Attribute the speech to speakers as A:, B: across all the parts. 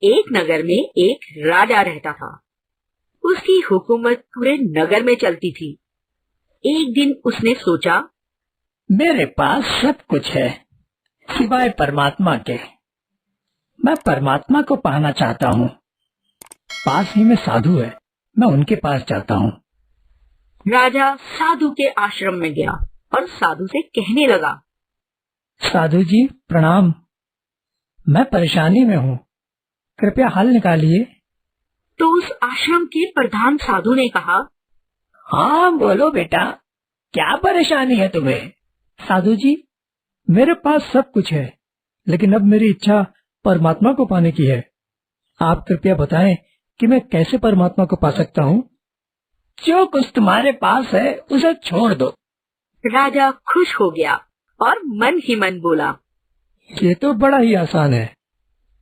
A: एक नगर में एक राजा रहता था। उसकी हुकूमत पूरे नगर में चलती थी। एक दिन उसने सोचा,
B: मेरे पास सब कुछ है सिवाय परमात्मा के। मैं परमात्मा को पाना चाहता हूँ। पास ही में साधु है, मैं उनके पास जाता हूँ।
A: राजा साधु के आश्रम में गया और साधु से कहने लगा,
B: साधु जी प्रणाम, मैं परेशानी में हूँ, कृपया हल निकालिए।
A: तो उस आश्रम के प्रधान साधु ने कहा,
B: हाँ बोलो बेटा, क्या परेशानी है तुम्हें? साधु जी, मेरे पास सब कुछ है, लेकिन अब मेरी इच्छा परमात्मा को पाने की है। आप कृपया बताएं कि मैं कैसे परमात्मा को पा सकता हूँ। जो कुछ तुम्हारे पास है उसे छोड़ दो।
A: राजा खुश हो गया और मन ही मन बोला,
B: ये तो बड़ा ही आसान है।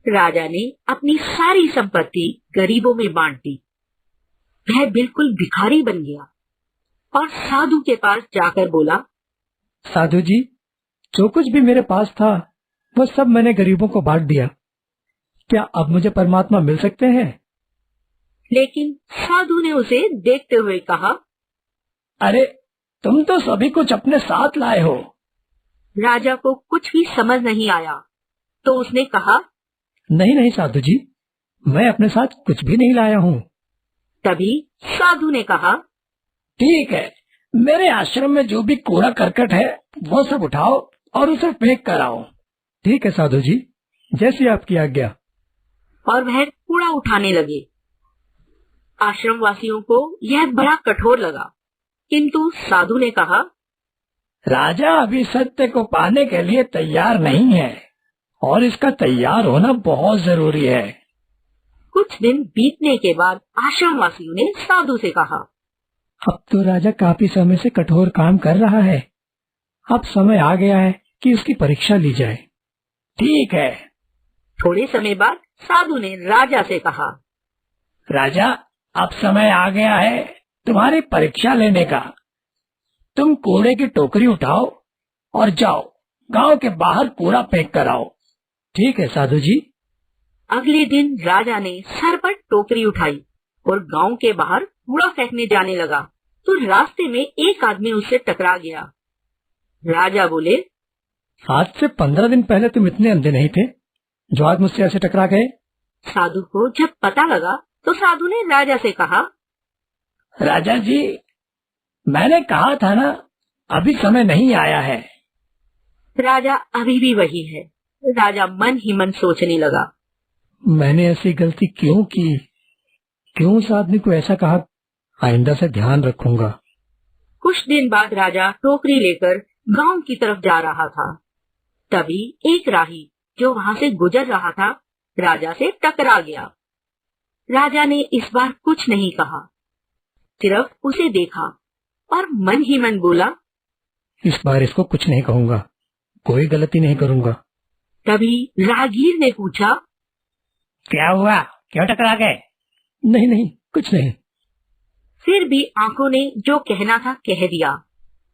A: राजा ने अपनी सारी संपत्ति गरीबों में बांट दी। वह बिल्कुल भिखारी बन गया और साधु के पास जाकर बोला,
B: साधु जी, जो कुछ भी मेरे पास था वो सब मैंने गरीबों को बांट दिया। क्या अब मुझे परमात्मा मिल सकते हैं?
A: लेकिन साधु ने उसे देखते हुए कहा,
B: अरे तुम तो सभी कुछ अपने साथ लाए हो।
A: राजा को कुछ भी समझ नहीं आया, तो उसने कहा,
B: नहीं नहीं साधु जी, मैं अपने साथ कुछ भी नहीं लाया हूँ।
A: तभी साधु ने कहा,
B: ठीक है, मेरे आश्रम में जो भी कूड़ा करकट है वो सब उठाओ और उसे फेंक कर आओ। ठीक है साधु जी, जैसी आपकी आज्ञा।
A: और वह कूड़ा उठाने लगे। आश्रम वासियों को यह बड़ा कठोर लगा, किंतु साधु ने कहा,
B: राजा अभी सत्य को पाने के लिए तैयार नहीं है और इसका तैयार होना बहुत जरूरी है।
A: कुछ दिन बीतने के बाद आश्रम वासियों ने साधु से कहा,
B: अब तो राजा काफी समय से कठोर काम कर रहा है, अब समय आ गया है कि उसकी परीक्षा ली जाए। ठीक है।
A: थोड़े समय बाद साधु ने राजा से कहा,
B: राजा, अब समय आ गया है तुम्हारी परीक्षा लेने का। तुम कूड़े की टोकरी उठाओ और जाओ गांव के बाहर कूड़ा फेंक कर आओ। ठीक है साधु जी।
A: अगले दिन राजा ने सर पर टोकरी उठाई और गांव के बाहर कूड़ा फेंकने जाने लगा, तो रास्ते में एक आदमी उससे टकरा गया। राजा बोले,
B: आज से 15 दिन पहले तुम इतने अंधे नहीं थे जो आज मुझसे ऐसे टकरा गए।
A: साधु को जब पता लगा तो साधु ने राजा से कहा,
B: राजा जी, मैंने कहा था ना, अभी समय नहीं आया है।
A: राजा अभी भी वही है। राजा मन ही मन सोचने लगा,
B: मैंने ऐसी गलती क्यों की? क्यों उस आदमी को ऐसा कहा? आइंदा से ध्यान रखूंगा।
A: कुछ दिन बाद राजा टोकरी लेकर गांव की तरफ जा रहा था। तभी एक राही जो वहां से गुजर रहा था राजा से टकरा गया। राजा ने इस बार कुछ नहीं कहा, सिर्फ उसे देखा और मन ही मन बोला,
B: इस बार इसको कुछ नहीं कहूंगा, कोई गलती नहीं करूंगा।
A: तभी राहगीर ने पूछा,
B: क्या हुआ, क्यों टकरा गए? नहीं नहीं, कुछ नहीं।
A: फिर भी आंखों ने जो कहना था कह दिया।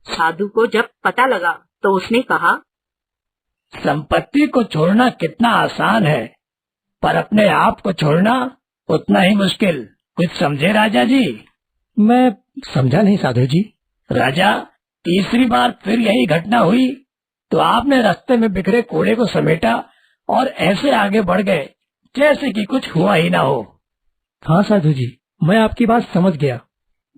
A: साधु को जब पता लगा तो उसने कहा,
B: संपत्ति को छोड़ना कितना आसान है, पर अपने आप को छोड़ना उतना ही मुश्किल। कुछ समझे राजा जी? मैं समझा नहीं साधु जी। राजा, तीसरी बार फिर यही घटना हुई तो आपने रास्ते में बिखरे कूड़े को समेटा और ऐसे आगे बढ़ गए जैसे कि कुछ हुआ ही ना हो। हाँ साधु जी, मैं आपकी बात समझ गया।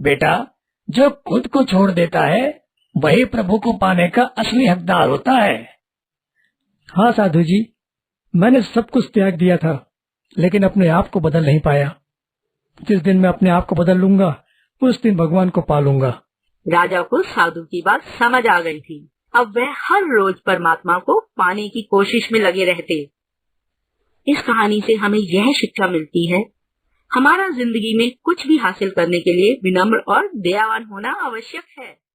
B: बेटा, जो खुद को छोड़ देता है वही प्रभु को पाने का असली हकदार होता है। हाँ साधु जी, मैंने सब कुछ त्याग दिया था, लेकिन अपने आप को बदल नहीं पाया। जिस दिन मैं अपने आप को बदल लूंगा उस दिन भगवान को पा लूंगा।
A: राजा को साधु की बात समझ आ गई थी। अब वह हर रोज परमात्मा को पाने की कोशिश में लगे रहते। इस कहानी से हमें यह शिक्षा मिलती है, हमारा जिंदगी में कुछ भी हासिल करने के लिए विनम्र और दयावान होना आवश्यक है।